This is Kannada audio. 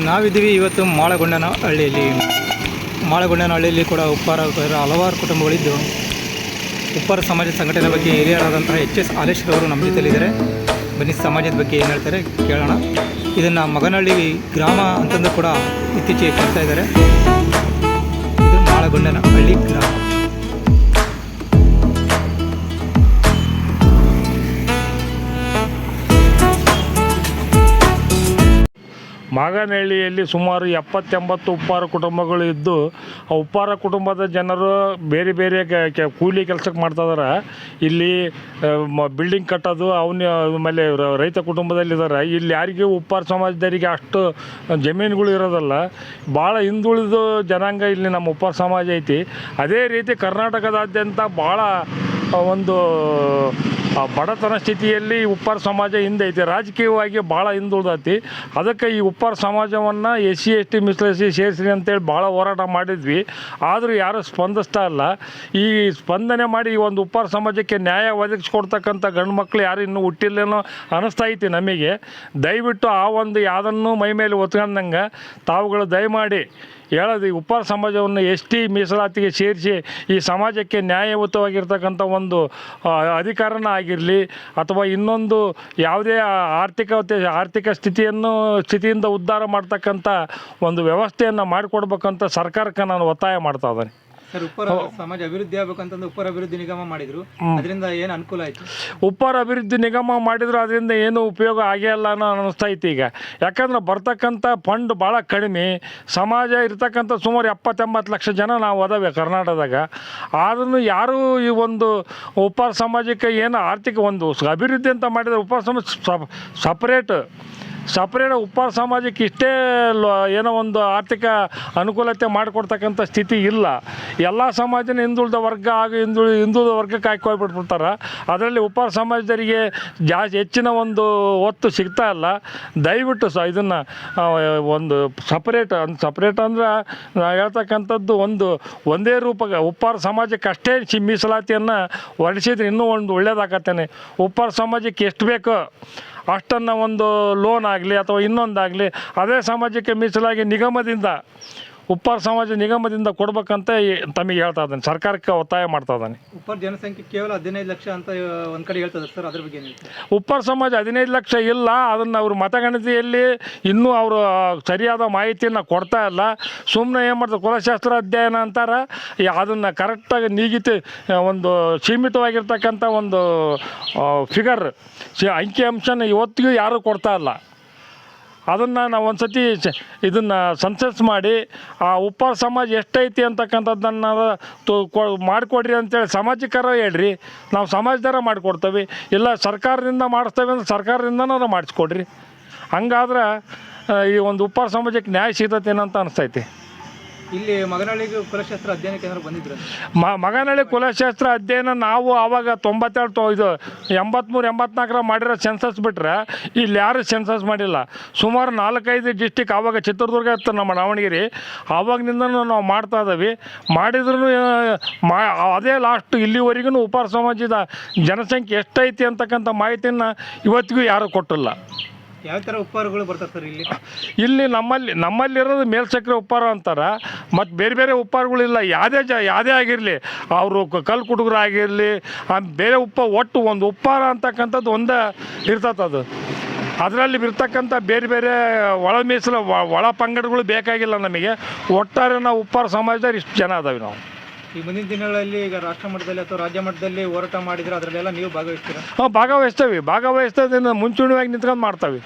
ನಾವಿದ್ದೀವಿ ಇವತ್ತು ಮಾಳಗೊಂಡನಹಳ್ಳಿಯಲ್ಲಿ. ಮಾಳಗೊಂಡನಹಳ್ಳಿಯಲ್ಲಿ ಕೂಡ ಉಪ್ಪಾರ ಹಲವಾರು ಕುಟುಂಬಗಳಿದ್ದು ಉಪ್ಪಾರ ಸಮಾಜ ಸಂಘಟನೆ ಬಗ್ಗೆ ಹಿರಿಯರಾದಂತಹ HS ಹಾಲೇಶ್ವರವರು ನಮ್ಮ ಜೊತೆಲಿದ್ದಾರೆ. ಬನ್ನಿ ಸಮಾಜದ ಬಗ್ಗೆ ಏನು ಹೇಳ್ತಾರೆ ಕೇಳೋಣ. ಇದನ್ನು ಮಗನಹಳ್ಳಿ ಗ್ರಾಮ ಅಂತಂದು ಕೂಡ ಇತ್ತೀಚೆಗೆ ಕರಿತಾ ಇದ್ದಾರೆ. ಇದು ಮಾಳಗೊಂಡನಹಳ್ಳಿ ಗ್ರಾಮ. ಮಾಗನಹಳ್ಳಿಯಲ್ಲಿ ಸುಮಾರು 70-80 ಉಪ್ಪಾರ ಕುಟುಂಬಗಳು ಇದ್ದು, ಆ ಉಪ್ಪಾರ ಕುಟುಂಬದ ಜನರು ಬೇರೆ ಬೇರೆ ಕೂಲಿ ಕೆಲಸಕ್ಕೆ ಮಾಡ್ತಾಯಿದ್ದಾರೆ. ಇಲ್ಲಿ ಬಿಲ್ಡಿಂಗ್ ಕಟ್ಟೋದು ಆಮೇಲೆ ರೈತ ಕುಟುಂಬದಲ್ಲಿದ್ದಾರೆ. ಇಲ್ಲಿ ಯಾರಿಗೂ ಉಪ್ಪಾರ ಸಮಾಜದವರಿಗೆ ಅಷ್ಟು ಜಮೀನುಗಳು ಇರೋದಲ್ಲ. ಭಾಳ ಹಿಂದುಳಿದ ಜನಾಂಗ ಇಲ್ಲಿ ನಮ್ಮ ಉಪ್ಪಾರ ಸಮಾಜ ಐತಿ. ಅದೇ ರೀತಿ ಕರ್ನಾಟಕದಾದ್ಯಂತ ಭಾಳ ಒಂದು ಬಡತನ ಸ್ಥಿತಿಯಲ್ಲಿ ಉಪ್ಪಾರ ಸಮಾಜ ಹಿಂದೆ ಐತಿ. ರಾಜಕೀಯವಾಗಿ ಭಾಳ ಹಿಂದುಳಿದೈತಿ. ಅದಕ್ಕೆ ಈ ಉಪ್ಪಾರ ಸಮಾಜವನ್ನು SC ST ಮೀಸಲಾತಿ ಸೇರಿಸಿ ಅಂತೇಳಿ ಭಾಳ ಹೋರಾಟ ಮಾಡಿದ್ವಿ. ಆದರೂ ಯಾರೂ ಸ್ಪಂದಿಸ್ತಾ ಇಲ್ಲ. ಈ ಸ್ಪಂದನೆ ಮಾಡಿ ಈ ಒಂದು ಉಪ್ಪಾರ ಸಮಾಜಕ್ಕೆ ನ್ಯಾಯ ಒದಗಿಸ್ಕೊಡ್ತಕ್ಕಂಥ ಗಂಡು ಮಕ್ಕಳು ಯಾರು ಇನ್ನೂ ಹುಟ್ಟಿಲ್ಲೇನೋ ಅನ್ನಿಸ್ತಾ ಐತಿ ನಮಗೆ. ದಯವಿಟ್ಟು ಆ ಒಂದು ಯಾವುದನ್ನು ಮೈ ಮೇಲೆ ಒತ್ಕೊಂಡಂಗೆ ತಾವುಗಳು ದಯಮಾಡಿ ಹೇಳೋದು, ಈ ಉಪ್ಪಾರ ಸಮಾಜವನ್ನು ST ಮೀಸಲಾತಿಗೆ ಸೇರಿಸಿ ಈ ಸಮಾಜಕ್ಕೆ ನ್ಯಾಯಯುತವಾಗಿರ್ತಕ್ಕಂಥ ಒಂದು ಅಧಿಕಾರನ ಆಗಿರಲಿ ಅಥವಾ ಇನ್ನೊಂದು ಯಾವುದೇ ಆರ್ಥಿಕ ಸ್ಥಿತಿಯಿಂದ ಉದ್ಧಾರ ಮಾಡ್ತಕ್ಕಂಥ ಒಂದು ವ್ಯವಸ್ಥೆಯನ್ನು ಮಾಡಿಕೊಡ್ಬೇಕಂತ ಸರ್ಕಾರಕ್ಕೆ ನಾನು ಒತ್ತಾಯ ಮಾಡ್ತಾ ಇದ್ದೇನೆ. ಸರ್, ಉಪ್ಪಾರ ಸಮಾಜ ಅಭಿವೃದ್ಧಿ ಆಗಬೇಕಂತಂದು ಉಪ್ಪಾರ ಅಭಿವೃದ್ಧಿ ನಿಗಮ ಮಾಡಿದ್ರು. ಅದರಿಂದ ಏನು ಅನುಕೂಲ ಆಯಿತು? ಉಪ್ಪಾರ ಅಭಿವೃದ್ಧಿ ನಿಗಮ ಮಾಡಿದ್ರು ಅದರಿಂದ ಏನು ಉಪಯೋಗ ಆಗೇ ಇಲ್ಲ ಅನ್ನೋ ಅನ್ನಿಸ್ತೈತಿ ಈಗ. ಯಾಕಂದ್ರೆ ಬರ್ತಕ್ಕಂಥ ಫಂಡ್ ಭಾಳ ಕಡಿಮೆ. ಸಮಾಜ ಇರ್ತಕ್ಕಂಥ ಸುಮಾರು 70-80 ಲಕ್ಷ ಜನ ನಾವು ಅದಾವೆ ಕರ್ನಾಟಕದಾಗ. ಆದ್ರೂ ಯಾರೂ ಈ ಒಂದು ಉಪ್ಪಾರ ಸಮಾಜಕ್ಕೆ ಏನು ಆರ್ಥಿಕ ಒಂದು ಅಭಿವೃದ್ಧಿ ಅಂತ ಮಾಡಿದರೆ ಉಪ್ಪಾರ ಸಮಾಜ ಸಪ್ರೇಟ್ ಉಪ್ಪಾರ ಸಮಾಜಕ್ಕೆ ಇಷ್ಟೇ ಏನೋ ಒಂದು ಆರ್ಥಿಕ ಅನುಕೂಲತೆ ಮಾಡಿಕೊಡ್ತಕ್ಕಂಥ ಸ್ಥಿತಿ ಇಲ್ಲ. ಎಲ್ಲ ಸಮಾಜನ ಹಿಂದುಳಿದ ವರ್ಗ ಹಾಗೂ ಹಿಂದುಳಿದ ವರ್ಗಕ್ಕೆ ಹಾಕಿಬಿಟ್ಬಿಡ್ತಾರೆ. ಅದರಲ್ಲಿ ಉಪ್ಪಾರ ಸಮಾಜದವರಿಗೆ ಜಾಸ್ತಿ ಹೆಚ್ಚಿನ ಒಂದು ಒತ್ತು ಸಿಗ್ತಾ ಇಲ್ಲ. ದಯವಿಟ್ಟು ಇದನ್ನು ಒಂದು ಸಪ್ರೇಟ್ ಅಂದ್ರೆ ನಾವು ಹೇಳ್ತಕ್ಕಂಥದ್ದು ಒಂದೇ ರೂಪ ಉಪ್ಪಾರ ಸಮಾಜಕ್ಕೆ ಅಷ್ಟೇ ಮೀಸಲಾತಿಯನ್ನು ಹೊರಡಿಸಿದ್ರೆ ಇನ್ನೂ ಒಂದು ಒಳ್ಳೇದಾಗತ್ತೇನೆ. ಉಪ್ಪಾರ ಸಮಾಜಕ್ಕೆ ಎಷ್ಟು ಬೇಕೋ ಅಷ್ಟನ್ನು ಒಂದು ಲೋನ್ ಆಗಲಿ ಅಥವಾ ಇನ್ನೊಂದಾಗಲಿ ಅದೇ ಸಮಾಜಕ್ಕೆ ಮೀಸಲಾಗಿ ಉಪ್ಪಾರ ಸಮಾಜ ನಿಗಮದಿಂದ ಕೊಡ್ಬೇಕಂತ ತಮಗೆ ಹೇಳ್ತಾ ಇದ್ದಾನೆ, ಸರ್ಕಾರಕ್ಕೆ ಒತ್ತಾಯ ಮಾಡ್ತಾ ಇದ್ದಾನೆ. ಉಪ್ಪಾರ ಜನಸಂಖ್ಯೆ ಕೇವಲ 15 ಲಕ್ಷ ಅಂತ ಒಂದು ಕಡೆ ಹೇಳ್ತದೆ ಸರ್, ಅದ್ರ ಬಗ್ಗೆ ಏನು? ಉಪ್ಪಾರ ಸಮಾಜ 15 ಲಕ್ಷ ಇಲ್ಲ. ಅದನ್ನು ಅವರು ಮತಗಣತಿಯಲ್ಲಿ ಇನ್ನೂ ಅವರು ಸರಿಯಾದ ಮಾಹಿತಿಯನ್ನು ಕೊಡ್ತಾ ಇಲ್ಲ. ಸುಮ್ಮನೆ ಏನು ಮಾಡ್ತಾರೆ, ಕುಲಶಾಸ್ತ್ರ ಅಧ್ಯಯನ ಅಂತಾರೆ. ಅದನ್ನು ಕರೆಕ್ಟಾಗಿ ಒಂದು ಸೀಮಿತವಾಗಿರ್ತಕ್ಕಂಥ ಒಂದು ಫಿಗರ್ ಅಂಕಿಅಂಶನ ಇವತ್ತಿಗೂ ಯಾರೂ ಕೊಡ್ತಾ ಇಲ್ಲ. ಅದನ್ನು ನಾವು ಒಂದು ಸತಿ ಇದನ್ನು ಸೆನ್ಸಸ್ ಮಾಡಿ ಆ ಉಪ್ಪಾರ ಸಮಾಜ ಎಷ್ಟೈತಿ ಅಂತಕ್ಕಂಥದ್ದನ್ನು ಮಾಡಿಕೊಡ್ರಿ ಅಂತೇಳಿ ಸಮಾಜಕ್ಕರ ಹೇಳ್ರಿ, ನಾವು ಸಮಾಜದಾರ ಮಾಡಿಕೊಡ್ತೇವೆ. ಇಲ್ಲ ಸರ್ಕಾರದಿಂದ ಮಾಡಿಸ್ತೇವೆ ಅಂದ್ರೆ ಸರ್ಕಾರದಿಂದನೂ ಮಾಡಿಸ್ಕೊಡ್ರಿ. ಹಂಗಾದ್ರೆ ಈ ಒಂದು ಉಪ್ಪಾರ ಸಮಾಜಕ್ಕೆ ನ್ಯಾಯ ಸಿಗ್ತೈತೇನಂತ ಅನಿಸ್ತೈತಿ. ಇಲ್ಲಿ ಮಗನಹಳ್ಳಿಗೆ ಕುಲಶಾಸ್ತ್ರ ಅಧ್ಯಯನಕ್ಕೆ ಏನಾದ್ರು ಬಂದಿದ್ರು? ಮಗನಹಳ್ಳಿ ಕುಲಶಾಸ್ತ್ರ ಅಧ್ಯಯನ ನಾವು ಆವಾಗ 83-84 ಮಾಡಿರೋ ಸೆನ್ಸಸ್ ಬಿಟ್ಟರೆ ಇಲ್ಲಿ ಯಾರು ಸೆನ್ಸಸ್ ಮಾಡಿಲ್ಲ. ಸುಮಾರು 4-5 ಡಿಸ್ಟಿಕ್ ಆವಾಗ ಚಿತ್ರದುರ್ಗ ಇತ್ತು, ನಮ್ಮ ದಾವಣಗೆರೆ, ಆವಾಗಿನಿಂದನೂ ನಾವು ಮಾಡ್ತಾ ಇದ್ದೀವಿ. ಮಾಡಿದ್ರೂ ಅದೇ ಲಾಸ್ಟ್ ಇಲ್ಲಿವರೆಗೂ ಉಪ್ಪಾರ ಸಮಾಜದ ಜನಸಂಖ್ಯೆ ಎಷ್ಟೈತಿ ಅಂತಕ್ಕಂಥ ಮಾಹಿತಿಯನ್ನು ಇವತ್ತಿಗೂ ಯಾರೂ ಕೊಟ್ಟಿಲ್ಲ. ಯಾವ ಥರ ಉಪ್ಪಾರಗಳು ಬರ್ತಾರೆ ಸರ್ ಇಲ್ಲಿ? ನಮ್ಮಲ್ಲಿರೋದು ಮೇಲ್ಸಕ್ರೆ ಉಪ್ಪಾರ ಅಂತಾರೆ. ಮತ್ತು ಬೇರೆ ಬೇರೆ ಉಪ್ಪಾರಗಳಿಲ್ಲ. ಯಾವುದೇ ಆಗಿರಲಿ, ಅವರು ಕಲ್ಲು ಕುಡುಗರು ಆಗಿರಲಿ, ಬೇರೆ ಒಟ್ಟು ಒಂದು ಉಪ್ಪಾರ ಅಂತಕ್ಕಂಥದ್ದು ಒಂದೇ ಇರ್ತದೆ. ಅದರಲ್ಲಿ ಇರ್ತಕ್ಕಂಥ ಬೇರೆ ಬೇರೆ ಒಳ ಪಂಗಡಗಳು ಬೇಕಾಗಿಲ್ಲ ನಮಗೆ. ಒಟ್ಟಾರೆ ನಾವು ಉಪ್ಪಾರ ಸಮಾಜದವ್ರು ಇಷ್ಟು ಜನ ಅದಾವೆ. ನಾವು ಈ ಮುಂದಿನ ದಿನಗಳಲ್ಲಿ ಈಗ ರಾಷ್ಟ್ರ ಮಟ್ಟದಲ್ಲಿ ಅಥವಾ ರಾಜ್ಯ ಮಟ್ಟದಲ್ಲಿ ಹೋರಾಟ ಮಾಡಿದರೆ ಅದರಲ್ಲೆಲ್ಲ ನೀವು ಭಾಗವಹಿಸ್ತೀರಾ? ಭಾಗವಹಿಸ್ತೇವೆ. ಮುಂಚೂಣಿಯಾಗಿ ನಿಂತ್ಕೊಂಡು ಮಾಡ್ತೇವೆ.